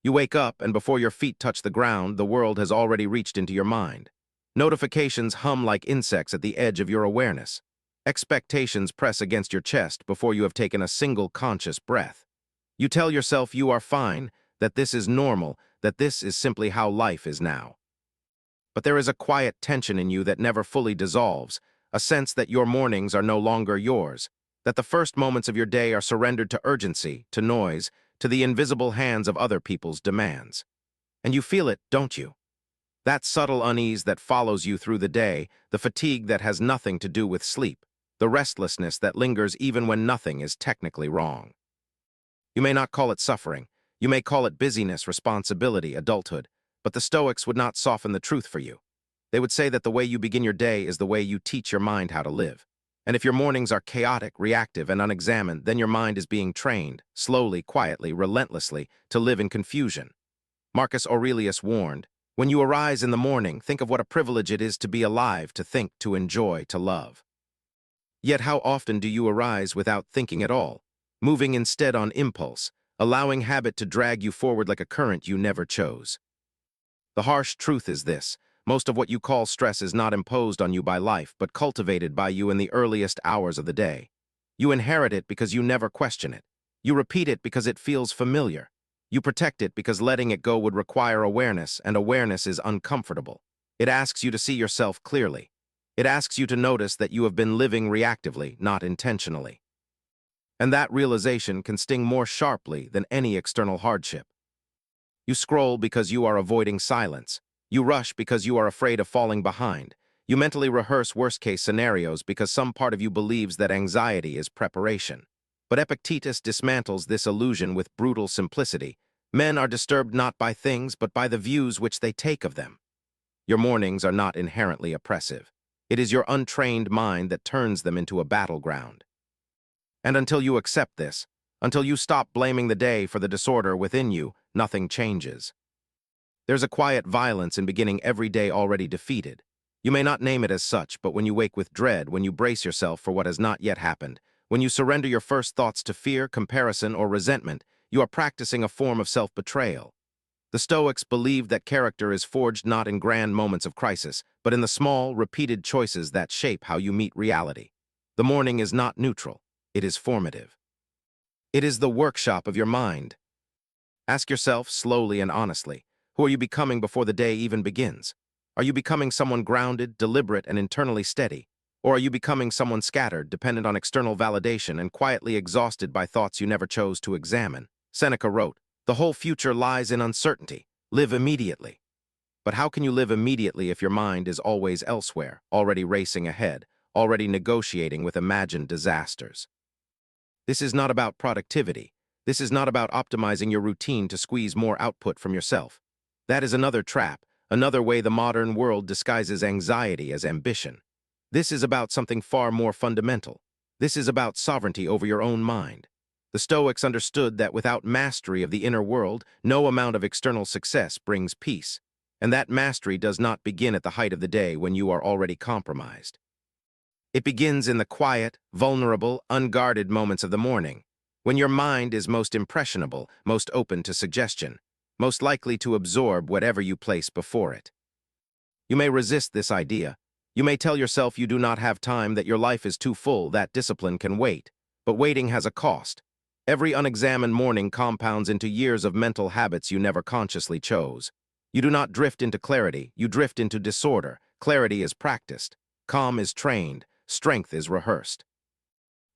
You wake up, and before your feet touch the ground, the world has already reached into your mind. Notifications hum like insects at the edge of your awareness. Expectations press against your chest before you have taken a single conscious breath. You tell yourself you are fine, that this is normal, that this is simply how life is now. But there is a quiet tension in you that never fully dissolves, a sense that your mornings are no longer yours, that the first moments of your day are surrendered to urgency, to noise, to the invisible hands of other people's demands. And you feel it, don't you? That subtle unease that follows you through the day, the fatigue that has nothing to do with sleep, the restlessness that lingers even when nothing is technically wrong. You may not call it suffering, you may call it busyness, responsibility, adulthood, but the Stoics would not soften the truth for you. They would say that the way you begin your day is the way you teach your mind how to live. And if your mornings are chaotic, reactive, and unexamined, then your mind is being trained, slowly, quietly, relentlessly, to live in confusion. Marcus Aurelius warned, "When you arise in the morning, think of what a privilege it is to be alive, to think, to enjoy, to love." Yet how often do you arise without thinking at all, moving instead on impulse, allowing habit to drag you forward like a current you never chose? The harsh truth is this: most of what you call stress is not imposed on you by life, but cultivated by you in the earliest hours of the day. You inherit it because you never question it. You repeat it because it feels familiar. You protect it because letting it go would require awareness, and awareness is uncomfortable. It asks you to see yourself clearly. It asks you to notice that you have been living reactively, not intentionally. And that realization can sting more sharply than any external hardship. You scroll because you are avoiding silence. You rush because you are afraid of falling behind. You mentally rehearse worst-case scenarios because some part of you believes that anxiety is preparation. But Epictetus dismantles this illusion with brutal simplicity. Men are disturbed not by things, but by the views which they take of them. Your mornings are not inherently oppressive. It is your untrained mind that turns them into a battleground. And until you accept this, until you stop blaming the day for the disorder within you, nothing changes. There's a quiet violence in beginning every day already defeated. You may not name it as such, but when you wake with dread, when you brace yourself for what has not yet happened, when you surrender your first thoughts to fear, comparison, or resentment, you are practicing a form of self-betrayal. The Stoics believed that character is forged not in grand moments of crisis, but in the small, repeated choices that shape how you meet reality. The morning is not neutral, it is formative. It is the workshop of your mind. Ask yourself slowly and honestly, who are you becoming before the day even begins? Are you becoming someone grounded, deliberate, and internally steady? Or are you becoming someone scattered, dependent on external validation, and quietly exhausted by thoughts you never chose to examine? Seneca wrote, "The whole future lies in uncertainty. Live immediately." But how can you live immediately if your mind is always elsewhere, already racing ahead, already negotiating with imagined disasters? This is not about productivity. This is not about optimizing your routine to squeeze more output from yourself. That is another trap, another way the modern world disguises anxiety as ambition. This is about something far more fundamental. This is about sovereignty over your own mind. The Stoics understood that without mastery of the inner world, no amount of external success brings peace. And that mastery does not begin at the height of the day when you are already compromised. It begins in the quiet, vulnerable, unguarded moments of the morning, when your mind is most impressionable, most open to suggestion, most likely to absorb whatever you place before it. You may resist this idea. You may tell yourself you do not have time, that your life is too full, that discipline can wait. But waiting has a cost. Every unexamined morning compounds into years of mental habits you never consciously chose. You do not drift into clarity, you drift into disorder. Clarity is practiced. Calm is trained. Strength is rehearsed.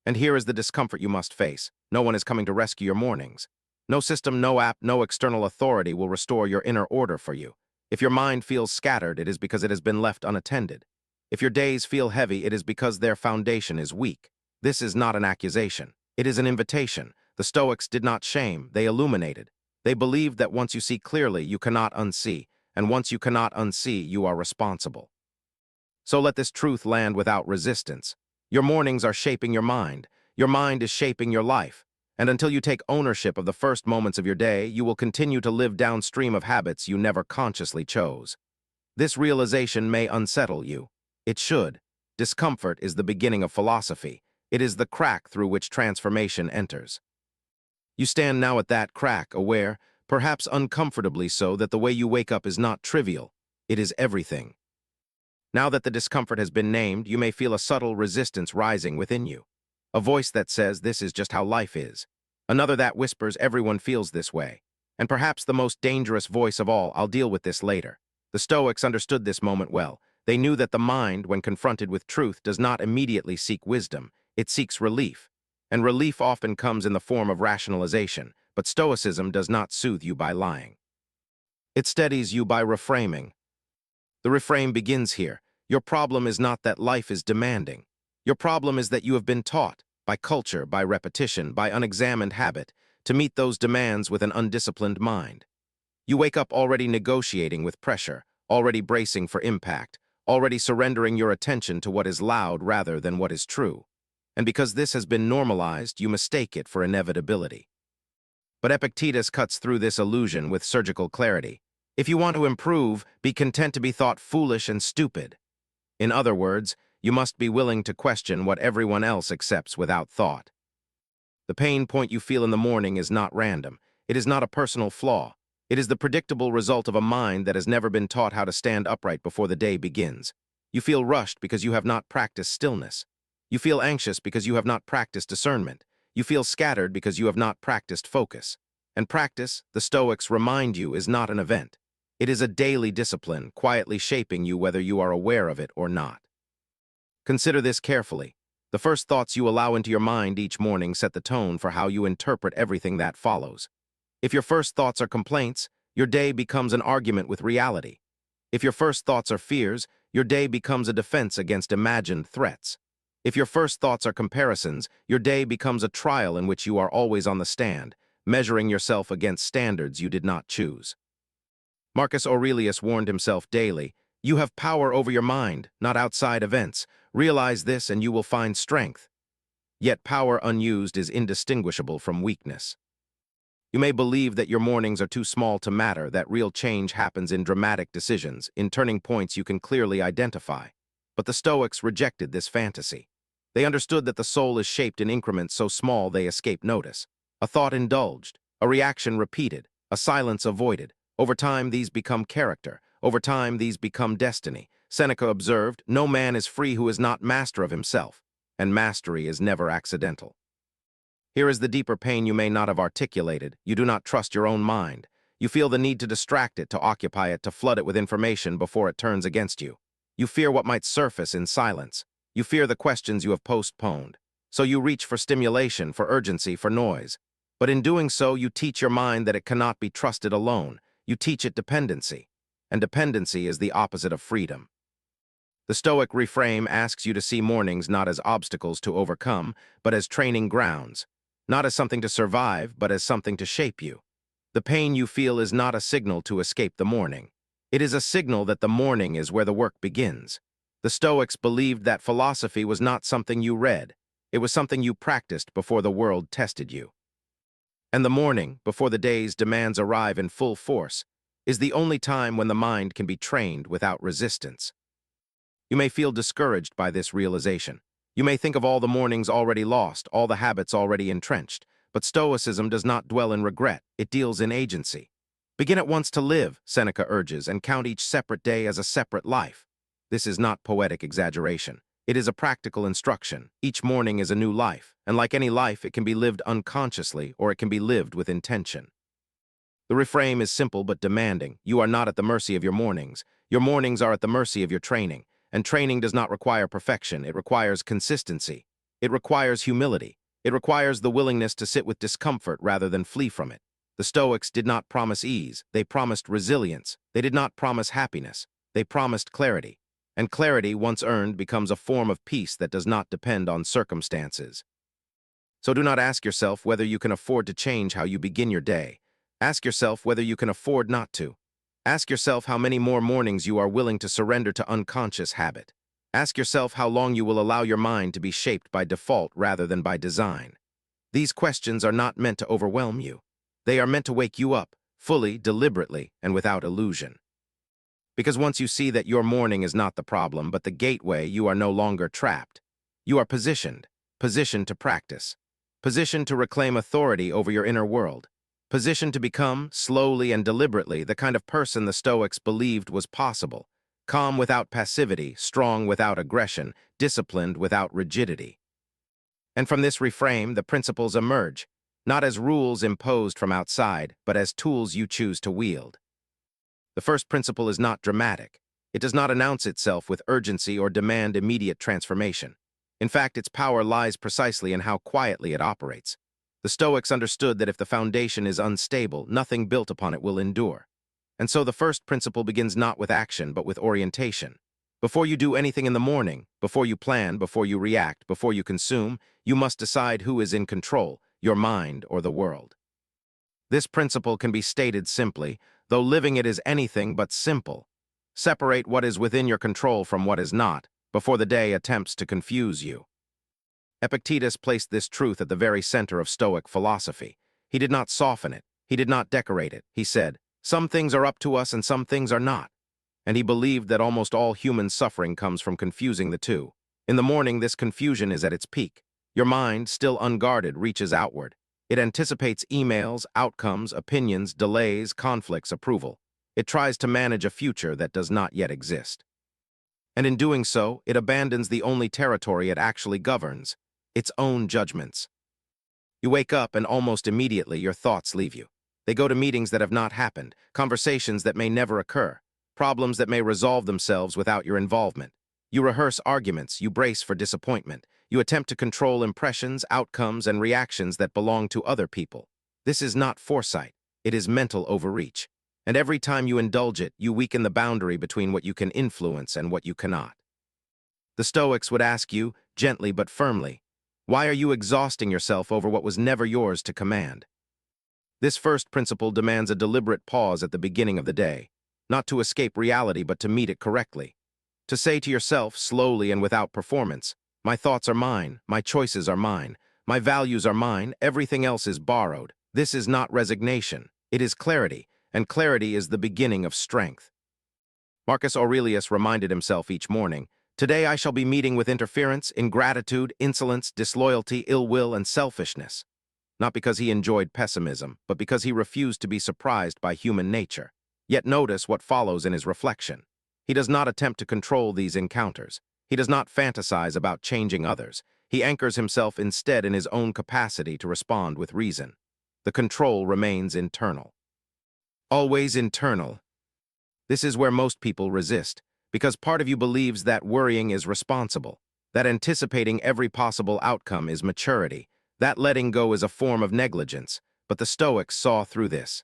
And here is the discomfort you must face. No one is coming to rescue your mornings. No system, no app, no external authority will restore your inner order for you. If your mind feels scattered, it is because it has been left unattended. If your days feel heavy, it is because their foundation is weak. This is not an accusation. It is an invitation. The Stoics did not shame, they illuminated. They believed that once you see clearly, you cannot unsee, and once you cannot unsee, you are responsible. So let this truth land without resistance. Your mornings are shaping your mind. Your mind is shaping your life. And until you take ownership of the first moments of your day, you will continue to live downstream of habits you never consciously chose. This realization may unsettle you. It should. Discomfort is the beginning of philosophy. It is the crack through which transformation enters. You stand now at that crack, aware, perhaps uncomfortably so that the way you wake up is not trivial. It is everything. Now that the discomfort has been named, you may feel a subtle resistance rising within you. A voice that says this is just how life is. Another that whispers everyone feels this way. And perhaps the most dangerous voice of all, I'll deal with this later. The Stoics understood this moment well. They knew that the mind, when confronted with truth, does not immediately seek wisdom. It seeks relief. And relief often comes in the form of rationalization, but Stoicism does not soothe you by lying. It steadies you by reframing. The reframe begins here. Your problem is not that life is demanding. Your problem is that you have been taught, by culture, by repetition, by unexamined habit, to meet those demands with an undisciplined mind. You wake up already negotiating with pressure, already bracing for impact, already surrendering your attention to what is loud rather than what is true. And because this has been normalized, you mistake it for inevitability. But Epictetus cuts through this illusion with surgical clarity. If you want to improve, be content to be thought foolish and stupid. In other words, you must be willing to question what everyone else accepts without thought. The pain point you feel in the morning is not random. It is not a personal flaw. It is the predictable result of a mind that has never been taught how to stand upright before the day begins. You feel rushed because you have not practiced stillness. You feel anxious because you have not practiced discernment. You feel scattered because you have not practiced focus. And practice, the Stoics remind you, is not an event. It is a daily discipline, quietly shaping you whether you are aware of it or not. Consider this carefully. The first thoughts you allow into your mind each morning set the tone for how you interpret everything that follows. If your first thoughts are complaints, your day becomes an argument with reality. If your first thoughts are fears, your day becomes a defense against imagined threats. If your first thoughts are comparisons, your day becomes a trial in which you are always on the stand, measuring yourself against standards you did not choose. Marcus Aurelius warned himself daily, "You have power over your mind, not outside events. Realize this and you will find strength." Yet power unused is indistinguishable from weakness. You may believe that your mornings are too small to matter, that real change happens in dramatic decisions, in turning points you can clearly identify. But the Stoics rejected this fantasy. They understood that the soul is shaped in increments so small they escape notice. A thought indulged, a reaction repeated, a silence avoided. Over time, these become character. Over time, these become destiny. Seneca observed, "No man is free who is not master of himself, and mastery is never accidental." Here is the deeper pain you may not have articulated. You do not trust your own mind. You feel the need to distract it, to occupy it, to flood it with information before it turns against you. You fear what might surface in silence. You fear the questions you have postponed. So you reach for stimulation, for urgency, for noise. But in doing so, you teach your mind that it cannot be trusted alone. You teach it dependency. And dependency is the opposite of freedom. The Stoic reframe asks you to see mornings not as obstacles to overcome, but as training grounds. Not as something to survive, but as something to shape you. The pain you feel is not a signal to escape the morning. It is a signal that the morning is where the work begins. The Stoics believed that philosophy was not something you read. It was something you practiced before the world tested you. And the morning, before the day's demands arrive in full force, is the only time when the mind can be trained without resistance. You may feel discouraged by this realization. You may think of all the mornings already lost, all the habits already entrenched. But Stoicism does not dwell in regret, it deals in agency. Begin at once to live, Seneca urges, and count each separate day as a separate life. This is not poetic exaggeration. It is a practical instruction. Each morning is a new life, and like any life, it can be lived unconsciously or it can be lived with intention. The reframe is simple but demanding. You are not at the mercy of your mornings. Your mornings are at the mercy of your training. And training does not require perfection. It requires consistency. It requires humility. It requires the willingness to sit with discomfort rather than flee from it. The Stoics did not promise ease. They promised resilience. They did not promise happiness. They promised clarity. And clarity, once earned, becomes a form of peace that does not depend on circumstances. So do not ask yourself whether you can afford to change how you begin your day. Ask yourself whether you can afford not to. Ask yourself how many more mornings you are willing to surrender to unconscious habit. Ask yourself how long you will allow your mind to be shaped by default rather than by design. These questions are not meant to overwhelm you. They are meant to wake you up, fully, deliberately, and without illusion. Because once you see that your morning is not the problem, but the gateway, you are no longer trapped. You are positioned to practice, positioned to reclaim authority over your inner world. positioned to become, slowly and deliberately, the kind of person the Stoics believed was possible, calm without passivity, strong without aggression, disciplined without rigidity. And from this reframe, the principles emerge, not as rules imposed from outside, but as tools you choose to wield. The first principle is not dramatic. It does not announce itself with urgency or demand immediate transformation. In fact, its power lies precisely in how quietly it operates. The Stoics understood that if the foundation is unstable, nothing built upon it will endure. And so the first principle begins not with action, but with orientation. Before you do anything in the morning, before you plan, before you react, before you consume, you must decide who is in control, your mind or the world. This principle can be stated simply, though living it is anything but simple. Separate what is within your control from what is not, before the day attempts to confuse you. Epictetus placed this truth at the very center of Stoic philosophy. He did not soften it. He did not decorate it. He said, "Some things are up to us and some things are not." And he believed that almost all human suffering comes from confusing the two. In the morning, this confusion is at its peak. Your mind, still unguarded, reaches outward. It anticipates emails, outcomes, opinions, delays, conflicts, approval. It tries to manage a future that does not yet exist. And in doing so, it abandons the only territory it actually governs, its own judgments. You wake up and almost immediately your thoughts leave you. They go to meetings that have not happened, conversations that may never occur, problems that may resolve themselves without your involvement. You rehearse arguments, you brace for disappointment. You attempt to control impressions, outcomes, and reactions that belong to other people. This is not foresight, it is mental overreach. And every time you indulge it, you weaken the boundary between what you can influence and what you cannot. The Stoics would ask you, gently but firmly, why are you exhausting yourself over what was never yours to command? This first principle demands a deliberate pause at the beginning of the day, not to escape reality but to meet it correctly. To say to yourself, slowly and without performance, my thoughts are mine, my choices are mine, my values are mine, everything else is borrowed. This is not resignation, it is clarity, and clarity is the beginning of strength. Marcus Aurelius reminded himself each morning, today I shall be meeting with interference, ingratitude, insolence, disloyalty, ill will, and selfishness. Not because he enjoyed pessimism, but because he refused to be surprised by human nature. Yet notice what follows in his reflection. He does not attempt to control these encounters. He does not fantasize about changing others. He anchors himself instead in his own capacity to respond with reason. The control remains internal. Always internal. This is where most people resist, because part of you believes that worrying is responsible, that anticipating every possible outcome is maturity, that letting go is a form of negligence, but the Stoics saw through this.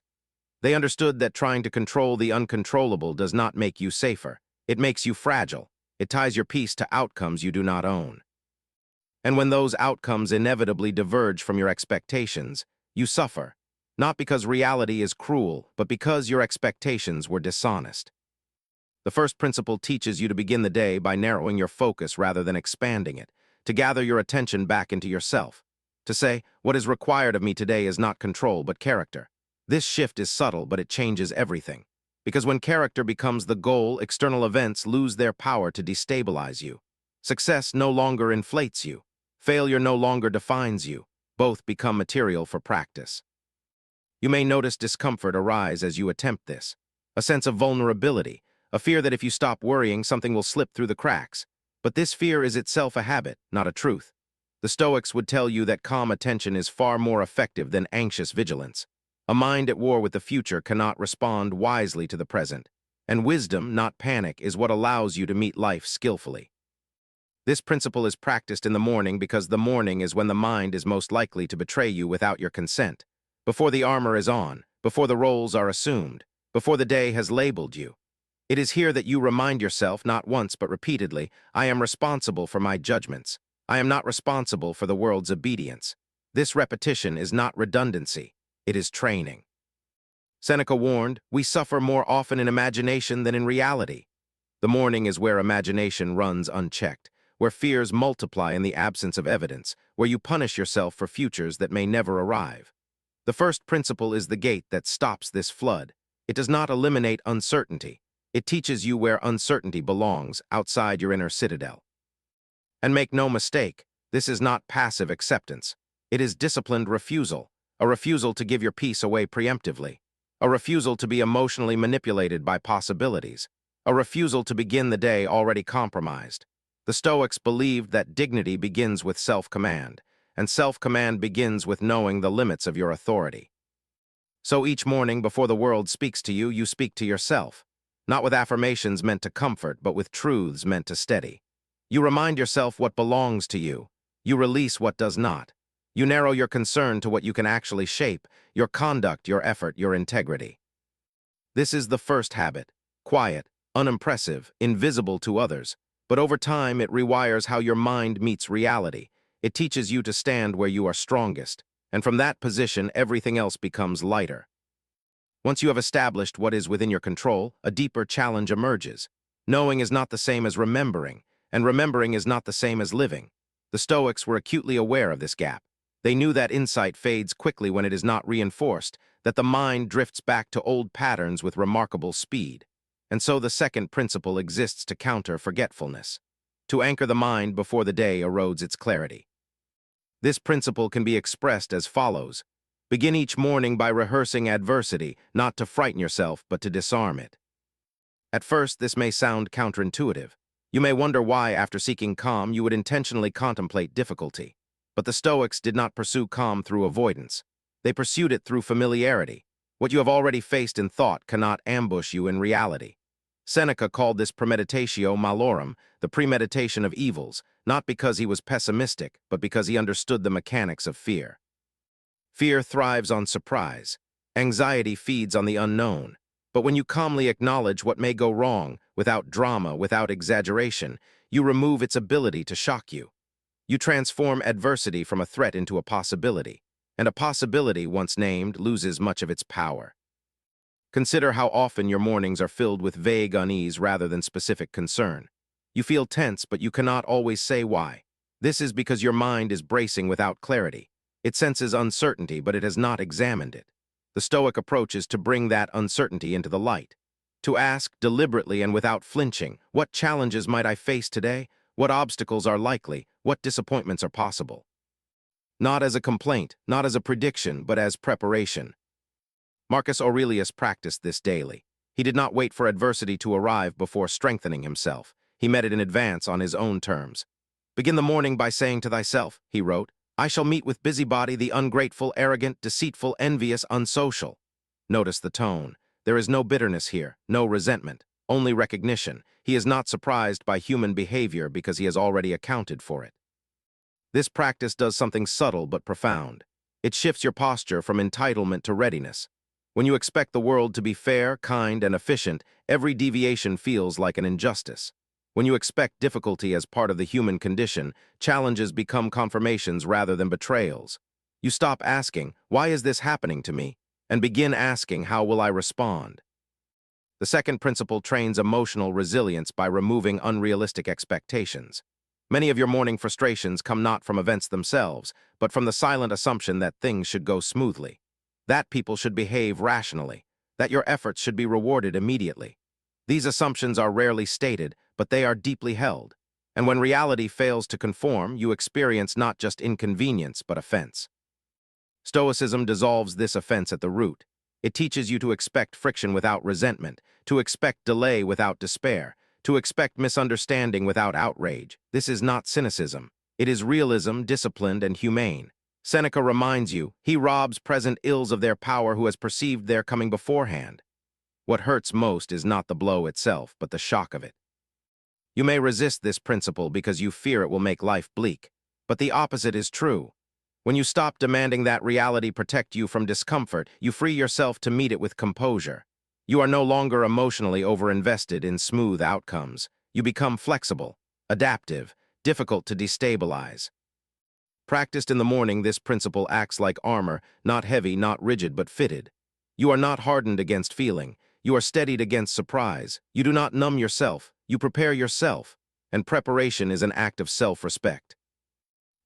They understood that trying to control the uncontrollable does not make you safer. It makes you fragile. It ties your peace to outcomes you do not own. And when those outcomes inevitably diverge from your expectations, you suffer. Not because reality is cruel, but because your expectations were dishonest. The first principle teaches you to begin the day by narrowing your focus rather than expanding it, to gather your attention back into yourself, to say, what is required of me today is not control, but character. This shift is subtle, but it changes everything. Because when character becomes the goal, external events lose their power to destabilize you. Success no longer inflates you. Failure no longer defines you. Both become material for practice. You may notice discomfort arise as you attempt this, a sense of vulnerability, a fear that if you stop worrying, something will slip through the cracks. But this fear is itself a habit, not a truth. The Stoics would tell you that calm attention is far more effective than anxious vigilance. A mind at war with the future cannot respond wisely to the present, and wisdom, not panic, is what allows you to meet life skillfully. This principle is practiced in the morning because the morning is when the mind is most likely to betray you without your consent. Before the armor is on, before the roles are assumed, before the day has labeled you. It is here that you remind yourself, not once but repeatedly, I am responsible for my judgments. I am not responsible for the world's obedience. This repetition is not redundancy, it is training. Seneca warned, we suffer more often in imagination than in reality. The morning is where imagination runs unchecked, where fears multiply in the absence of evidence, where you punish yourself for futures that may never arrive. The first principle is the gate that stops this flood. It does not eliminate uncertainty. It teaches you where uncertainty belongs, outside your inner citadel. And make no mistake, this is not passive acceptance. It is disciplined refusal, a refusal to give your peace away preemptively, a refusal to be emotionally manipulated by possibilities, a refusal to begin the day already compromised. The Stoics believed that dignity begins with self-command, and self-command begins with knowing the limits of your authority. So each morning before the world speaks to you, you speak to yourself, not with affirmations meant to comfort, but with truths meant to steady. You remind yourself what belongs to you. You release what does not. You narrow your concern to what you can actually shape, your conduct, your effort, your integrity. This is the first habit, quiet, unimpressive, invisible to others, but over time it rewires how your mind meets reality. It teaches you to stand where you are strongest, and from that position everything else becomes lighter. Once you have established what is within your control, a deeper challenge emerges. Knowing is not the same as remembering, and remembering is not the same as living. The Stoics were acutely aware of this gap. They knew that insight fades quickly when it is not reinforced, that the mind drifts back to old patterns with remarkable speed. And so the second principle exists to counter forgetfulness, to anchor the mind before the day erodes its clarity. This principle can be expressed as follows. Begin each morning by rehearsing adversity, not to frighten yourself, but to disarm it. At first, this may sound counterintuitive. You may wonder why, after seeking calm, you would intentionally contemplate difficulty. But the Stoics did not pursue calm through avoidance. They pursued it through familiarity. What you have already faced in thought cannot ambush you in reality. Seneca called this premeditatio malorum, the premeditation of evils, not because he was pessimistic, but because he understood the mechanics of fear. Fear thrives on surprise. Anxiety feeds on the unknown. But when you calmly acknowledge what may go wrong, without drama, without exaggeration, you remove its ability to shock you. You transform adversity from a threat into a possibility, and a possibility, once named, loses much of its power. Consider how often your mornings are filled with vague unease rather than specific concern. You feel tense, but you cannot always say why. This is because your mind is bracing without clarity. It senses uncertainty, but it has not examined it. The Stoic approach is to bring that uncertainty into the light. To ask deliberately and without flinching, what challenges might I face today? What obstacles are likely? What disappointments are possible? Not as a complaint, not as a prediction, but as preparation. Marcus Aurelius practiced this daily. He did not wait for adversity to arrive before strengthening himself. He met it in advance on his own terms. Begin the morning by saying to thyself, he wrote, I shall meet with busybody, the ungrateful, arrogant, deceitful, envious, unsocial. Notice the tone. There is no bitterness here, no resentment, only recognition. He is not surprised by human behavior because he has already accounted for it. This practice does something subtle but profound. It shifts your posture from entitlement to readiness. When you expect the world to be fair, kind, and efficient, every deviation feels like an injustice. When you expect difficulty as part of the human condition, challenges become confirmations rather than betrayals. You stop asking, why is this happening to me? And begin asking, how will I respond? The second principle trains emotional resilience by removing unrealistic expectations. Many of your morning frustrations come not from events themselves, but from the silent assumption that things should go smoothly, that people should behave rationally, that your efforts should be rewarded immediately. These assumptions are rarely stated, but they are deeply held. And when reality fails to conform, you experience not just inconvenience, but offense. Stoicism dissolves this offense at the root. It teaches you to expect friction without resentment, to expect delay without despair, to expect misunderstanding without outrage. This is not cynicism. It is realism, disciplined and humane. Seneca reminds you, he robs present ills of their power who has perceived their coming beforehand. What hurts most is not the blow itself, but the shock of it. You may resist this principle because you fear it will make life bleak, but the opposite is true. When you stop demanding that reality protect you from discomfort, you free yourself to meet it with composure. You are no longer emotionally overinvested in smooth outcomes. You become flexible, adaptive, difficult to destabilize. Practiced in the morning, this principle acts like armor, not heavy, not rigid, but fitted. You are not hardened against feeling. You are steadied against surprise. You do not numb yourself. You prepare yourself. And preparation is an act of self-respect.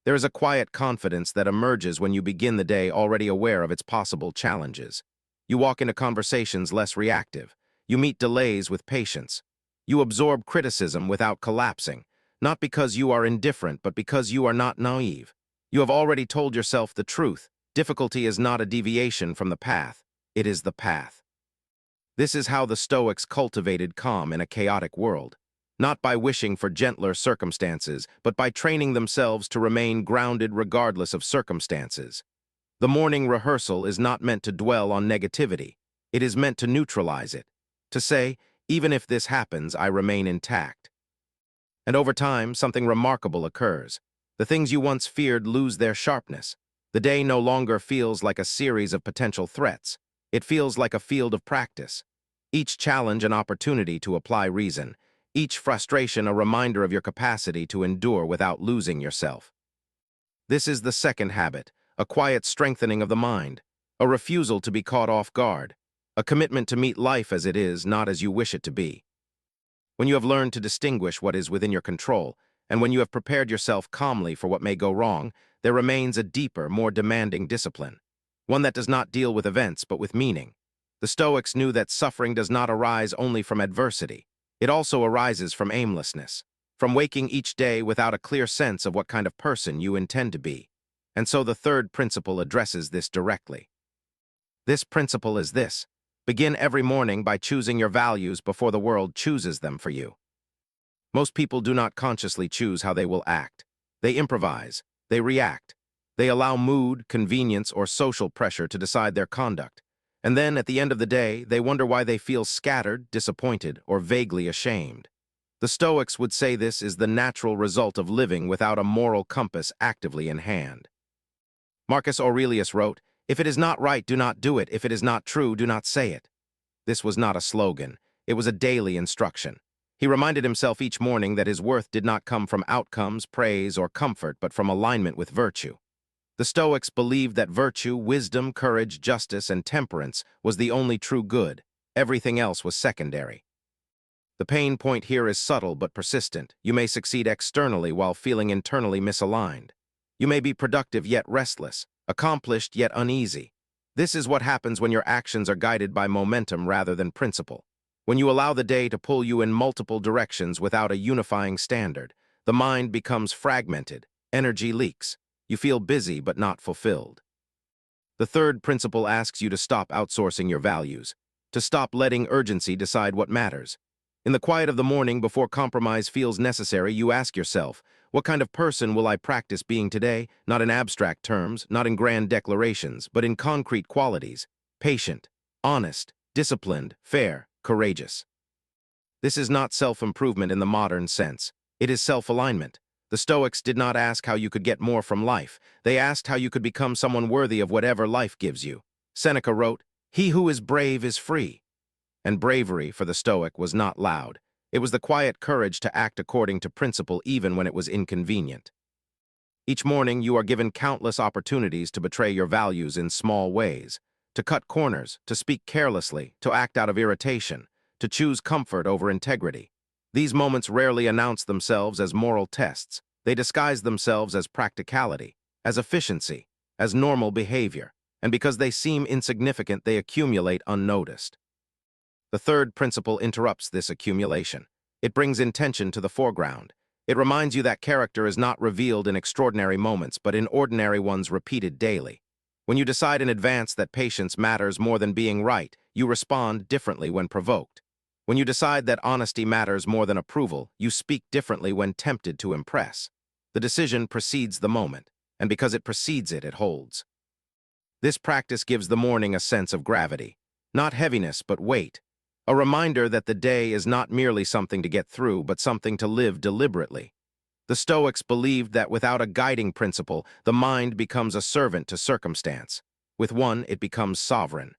There is a quiet confidence that emerges when you begin the day already aware of its possible challenges. You walk into conversations less reactive. You meet delays with patience. You absorb criticism without collapsing, not because you are indifferent, but because you are not naive. You have already told yourself the truth. Difficulty is not a deviation from the path, it is the path. This is how the Stoics cultivated calm in a chaotic world, not by wishing for gentler circumstances, but by training themselves to remain grounded regardless of circumstances. The morning rehearsal is not meant to dwell on negativity. It is meant to neutralize it, to say, even if this happens, I remain intact. And over time, something remarkable occurs. The things you once feared lose their sharpness. The day no longer feels like a series of potential threats. It feels like a field of practice. Each challenge an opportunity to apply reason. Each frustration a reminder of your capacity to endure without losing yourself. This is the second habit, a quiet strengthening of the mind, a refusal to be caught off guard, a commitment to meet life as it is, not as you wish it to be. When you have learned to distinguish what is within your control, and when you have prepared yourself calmly for what may go wrong, there remains a deeper, more demanding discipline, one that does not deal with events but with meaning. The Stoics knew that suffering does not arise only from adversity. It also arises from aimlessness, from waking each day without a clear sense of what kind of person you intend to be. And so the third principle addresses this directly. This principle is this: begin every morning by choosing your values before the world chooses them for you. Most people do not consciously choose how they will act. They improvise, they react, they allow mood, convenience, or social pressure to decide their conduct. And then, at the end of the day, they wonder why they feel scattered, disappointed, or vaguely ashamed. The Stoics would say this is the natural result of living without a moral compass actively in hand. Marcus Aurelius wrote, "If it is not right, do not do it. If it is not true, do not say it." This was not a slogan. It was a daily instruction. He reminded himself each morning that his worth did not come from outcomes, praise, or comfort, but from alignment with virtue. The Stoics believed that virtue, wisdom, courage, justice, and temperance was the only true good. Everything else was secondary. The pain point here is subtle but persistent. You may succeed externally while feeling internally misaligned. You may be productive yet restless, accomplished yet uneasy. This is what happens when your actions are guided by momentum rather than principle. When you allow the day to pull you in multiple directions without a unifying standard, the mind becomes fragmented, energy leaks. You feel busy but not fulfilled. The third principle asks you to stop outsourcing your values, to stop letting urgency decide what matters. In the quiet of the morning, before compromise feels necessary, you ask yourself, what kind of person will I practice being today? Not in abstract terms, not in grand declarations, but in concrete qualities: patient, honest, disciplined, fair, courageous. This is not self-improvement in the modern sense. It is self-alignment. The Stoics did not ask how you could get more from life. They asked how you could become someone worthy of whatever life gives you. Seneca wrote, "He who is brave is free." And bravery, for the Stoic, was not loud. It was the quiet courage to act according to principle even when it was inconvenient. Each morning, you are given countless opportunities to betray your values in small ways, to cut corners, to speak carelessly, to act out of irritation, to choose comfort over integrity. These moments rarely announce themselves as moral tests. They disguise themselves as practicality, as efficiency, as normal behavior, and because they seem insignificant, they accumulate unnoticed. The third principle interrupts this accumulation. It brings intention to the foreground. It reminds you that character is not revealed in extraordinary moments, but in ordinary ones repeated daily. When you decide in advance that patience matters more than being right, you respond differently when provoked. When you decide that honesty matters more than approval, you speak differently when tempted to impress. The decision precedes the moment, and because it precedes it, it holds. This practice gives the morning a sense of gravity, not heaviness but weight, a reminder that the day is not merely something to get through, but something to live deliberately. The Stoics believed that without a guiding principle, the mind becomes a servant to circumstance. With one, it becomes sovereign.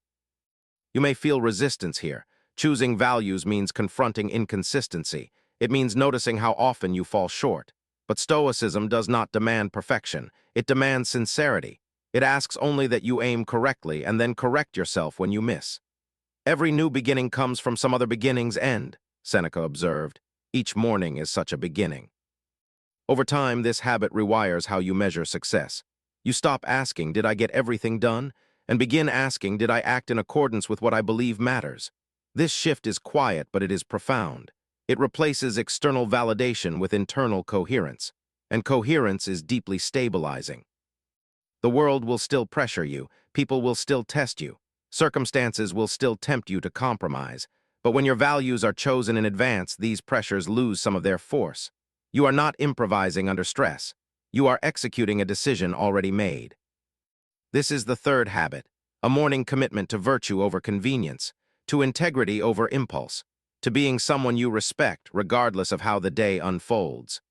You may feel resistance here. Choosing values means confronting inconsistency. It means noticing how often you fall short. But Stoicism does not demand perfection. It demands sincerity. It asks only that you aim correctly and then correct yourself when you miss. Every new beginning comes from some other beginning's end, Seneca observed. Each morning is such a beginning. Over time, this habit rewires how you measure success. You stop asking, "Did I get everything done?" and begin asking, "Did I act in accordance with what I believe matters?" This shift is quiet, but it is profound. It replaces external validation with internal coherence, and coherence is deeply stabilizing. The world will still pressure you, people will still test you, circumstances will still tempt you to compromise. But when your values are chosen in advance, these pressures lose some of their force. You are not improvising under stress. You are executing a decision already made. This is the third habit, a morning commitment to virtue over convenience, to integrity over impulse, to being someone you respect regardless of how the day unfolds.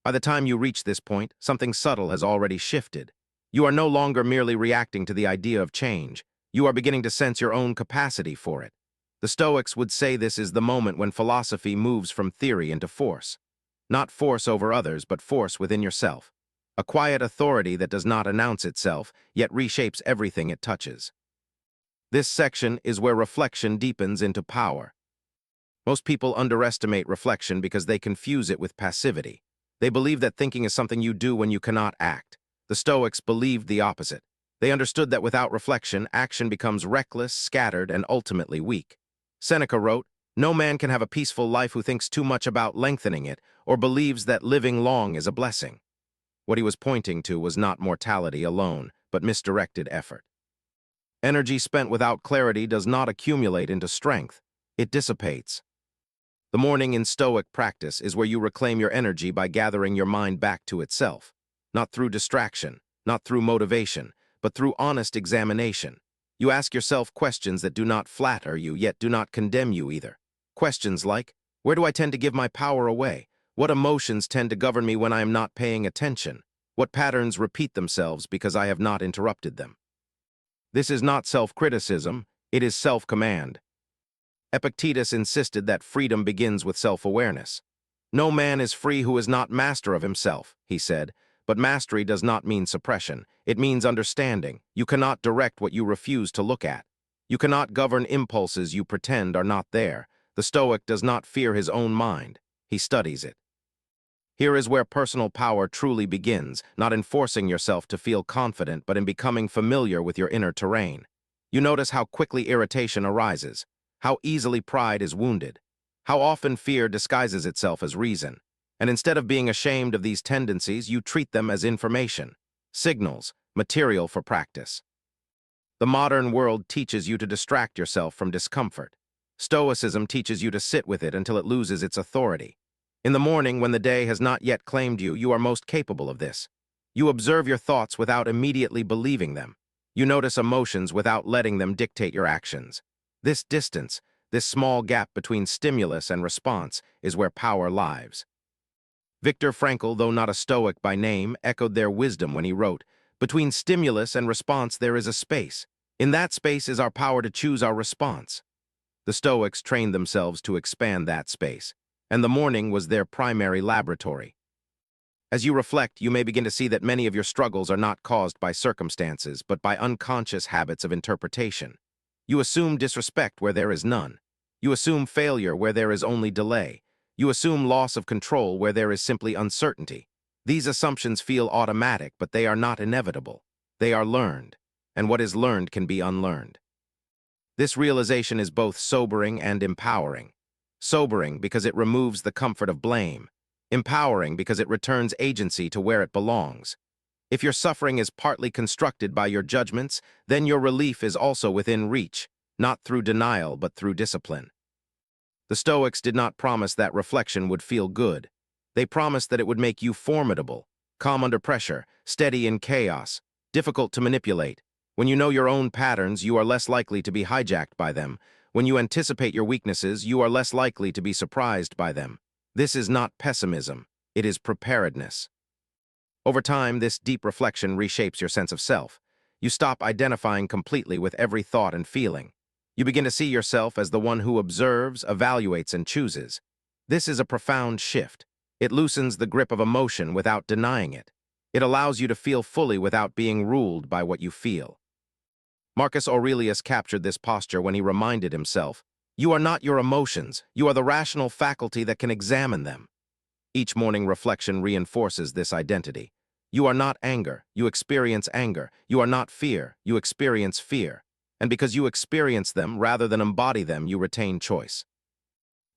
By the time you reach this point, something subtle has already shifted. You are no longer merely reacting to the idea of change. You are beginning to sense your own capacity for it. The Stoics would say this is the moment when philosophy moves from theory into force. Not force over others, but force within yourself. A quiet authority that does not announce itself, yet reshapes everything it touches. This section is where reflection deepens into power. Most people underestimate reflection because they confuse it with passivity. They believe that thinking is something you do when you cannot act. The Stoics believed the opposite. They understood that without reflection, action becomes reckless, scattered, and ultimately weak. Seneca wrote, "No man can have a peaceful life who thinks too much about lengthening it or believes that living long is a blessing." What he was pointing to was not mortality alone, but misdirected effort. Energy spent without clarity does not accumulate into strength. It dissipates. The morning in Stoic practice is where you reclaim your energy by gathering your mind back to itself. Not through distraction, not through motivation, but through honest examination. You ask yourself questions that do not flatter you, yet do not condemn you either. Questions like, where do I tend to give my power away? What emotions tend to govern me when I am not paying attention? What patterns repeat themselves because I have not interrupted them? This is not self-criticism, it is self-command. Epictetus insisted that freedom begins with self-awareness. No man is free who is not master of himself, he said, but mastery does not mean suppression. It means understanding. You cannot direct what you refuse to look at. You cannot govern impulses you pretend are not there. The Stoic does not fear his own mind. He studies it. Here is where personal power truly begins, not in forcing yourself to feel confident, but in becoming familiar with your inner terrain. You notice how quickly irritation arises, how easily pride is wounded, how often fear disguises itself as reason. And instead of being ashamed of these tendencies, you treat them as information, signals, material for practice. The modern world teaches you to distract yourself from discomfort. Stoicism teaches you to sit with it until it loses its authority. In the morning, when the day has not yet claimed you, you are most capable of this. You observe your thoughts without immediately believing them. You notice emotions without letting them dictate your actions. This distance, this small gap between stimulus and response, is where power lies. Viktor Frankl, though not a Stoic by name, echoed their wisdom when he wrote, "Between stimulus and response there is a space. In that space is our power to choose our response." The Stoics trained themselves to expand that space, and the morning was their primary laboratory. As you reflect, you may begin to see that many of your struggles are not caused by circumstances, but by unconscious habits of interpretation. You assume disrespect where there is none. You assume failure where there is only delay. You assume loss of control where there is simply uncertainty. These assumptions feel automatic, but they are not inevitable. They are learned, and what is learned can be unlearned. This realization is both sobering and empowering. Sobering because it removes the comfort of blame. Empowering because it returns agency to where it belongs. If your suffering is partly constructed by your judgments, then your relief is also within reach, not through denial but through discipline. The Stoics did not promise that reflection would feel good. They promised that it would make you formidable, calm under pressure, steady in chaos, difficult to manipulate. When you know your own patterns, you are less likely to be hijacked by them. When you anticipate your weaknesses, you are less likely to be surprised by them. This is not pessimism, it is preparedness. Over time, this deep reflection reshapes your sense of self. You stop identifying completely with every thought and feeling. You begin to see yourself as the one who observes, evaluates, and chooses. This is a profound shift. It loosens the grip of emotion without denying it. It allows you to feel fully without being ruled by what you feel. Marcus Aurelius captured this posture when he reminded himself, "You are not your emotions, you are the rational faculty that can examine them." Each morning reflection reinforces this identity. You are not anger, you experience anger. You are not fear, you experience fear. And because you experience them rather than embody them, you retain choice.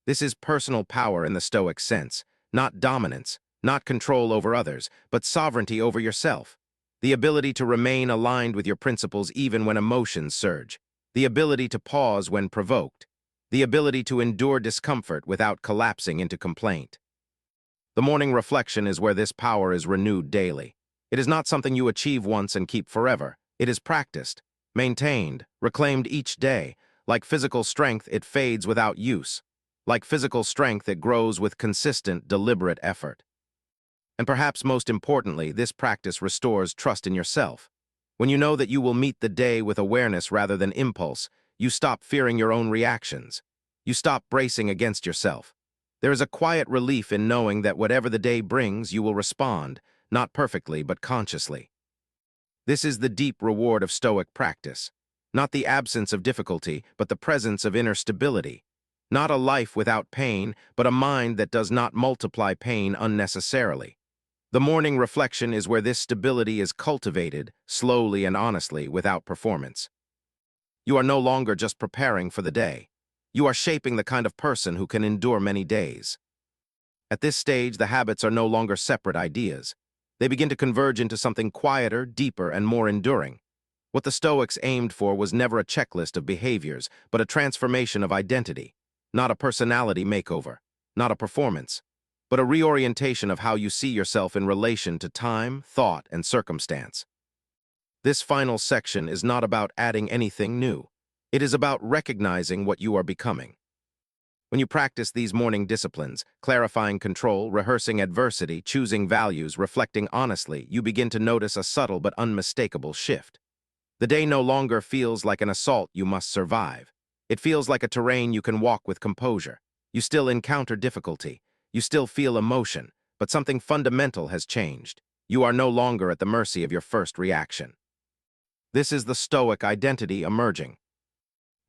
This is personal power in the Stoic sense, not dominance, not control over others, but sovereignty over yourself. The ability to remain aligned with your principles even when emotions surge. The ability to pause when provoked. The ability to endure discomfort without collapsing into complaint. The morning reflection is where this power is renewed daily. It is not something you achieve once and keep forever. It is practiced, maintained, reclaimed each day. Like physical strength, it fades without use. Like physical strength, it grows with consistent, deliberate effort. And perhaps most importantly, this practice restores trust in yourself. When you know that you will meet the day with awareness rather than impulse, you stop fearing your own reactions. You stop bracing against yourself. There is a quiet relief in knowing that whatever the day brings, you will respond, not perfectly, but consciously. This is the deep reward of Stoic practice. Not the absence of difficulty, but the presence of inner stability. Not a life without pain, but a mind that does not multiply pain unnecessarily. The morning reflection is where this stability is cultivated, slowly and honestly, without performance. You are no longer just preparing for the day. You are shaping the kind of person who can endure many days. At this stage, the habits are no longer separate ideas. They begin to converge into something quieter, deeper, and more enduring. What the Stoics aimed for was never a checklist of behaviors, but a transformation of identity. Not a personality makeover, not a performance, but a reorientation of how you see yourself in relation to time, thought, and circumstance. This final section is not about adding anything new. It is about recognizing what you are becoming. When you practice these morning disciplines, clarifying control, rehearsing adversity, choosing values, reflecting honestly, you begin to notice a subtle but unmistakable shift. The day no longer feels like an assault you must survive. It feels like a terrain you can walk with composure. You still encounter difficulty. You still feel emotion, but something fundamental has changed. You are no longer at the mercy of your first reaction. This is the Stoic identity emerging.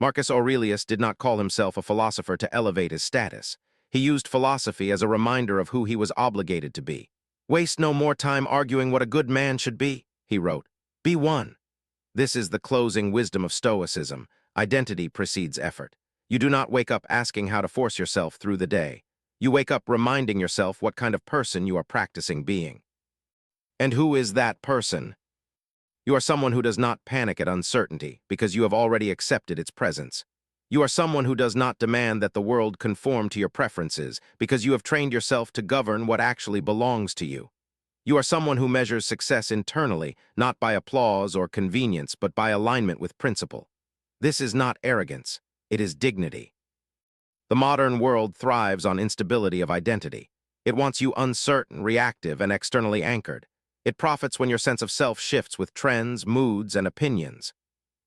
Marcus Aurelius did not call himself a philosopher to elevate his status. He used philosophy as a reminder of who he was obligated to be. "Waste no more time arguing what a good man should be," he wrote. "Be one." This is the closing wisdom of Stoicism. Identity precedes effort. You do not wake up asking how to force yourself through the day. You wake up reminding yourself what kind of person you are practicing being. And who is that person? You are someone who does not panic at uncertainty because you have already accepted its presence. You are someone who does not demand that the world conform to your preferences because you have trained yourself to govern what actually belongs to you. You are someone who measures success internally, not by applause or convenience, but by alignment with principle. This is not arrogance, it is dignity. The modern world thrives on instability of identity. It wants you uncertain, reactive, and externally anchored. It profits when your sense of self shifts with trends, moods, and opinions.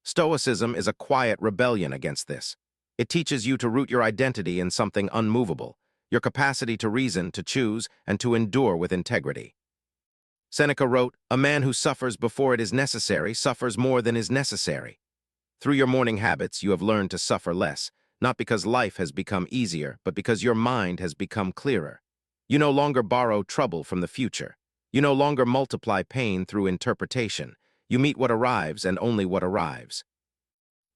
Stoicism is a quiet rebellion against this. It teaches you to root your identity in something unmovable, your capacity to reason, to choose, and to endure with integrity. Seneca wrote, "A man who suffers before it is necessary suffers more than is necessary." Through your morning habits, you have learned to suffer less, not because life has become easier, but because your mind has become clearer. You no longer borrow trouble from the future. You no longer multiply pain through interpretation. You meet what arrives and only what arrives.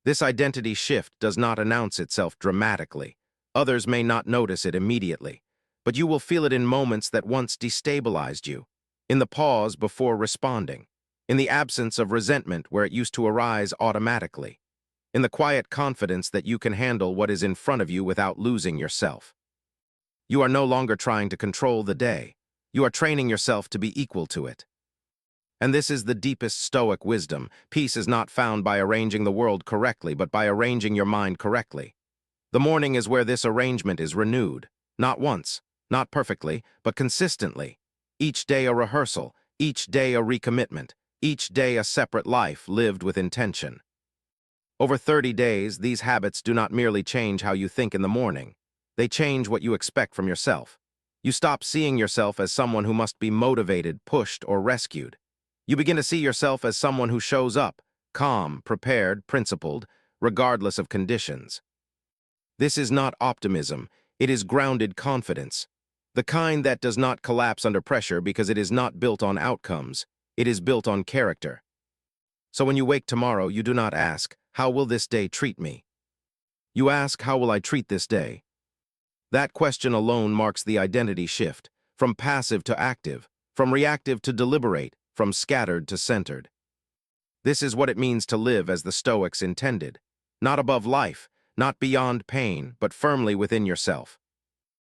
This identity shift does not announce itself dramatically. Others may not notice it immediately, but you will feel it in moments that once destabilized you, in the pause before responding, in the absence of resentment where it used to arise automatically, in the quiet confidence that you can handle what is in front of you without losing yourself. You are no longer trying to control the day. You are training yourself to be equal to it. And this is the deepest Stoic wisdom. Peace is not found by arranging the world correctly, but by arranging your mind correctly. The morning is where this arrangement is renewed. Not once, not perfectly, but consistently. Each day a rehearsal, each day a recommitment, each day a separate life lived with intention. Over 30 days, these habits do not merely change how you think in the morning. They change what you expect from yourself. You stop seeing yourself as someone who must be motivated, pushed, or rescued. You begin to see yourself as someone who shows up, calm, prepared, principled, regardless of conditions. This is not optimism, it is grounded confidence. The kind that does not collapse under pressure because it is not built on outcomes, it is built on character. So when you wake tomorrow, you do not ask, "How will this day treat me?" You ask, "How will I treat this day?" That question alone marks the identity shift, from passive to active, from reactive to deliberate, from scattered to centered. This is what it means to live as the Stoics intended. Not above life, not beyond pain, but firmly within yourself.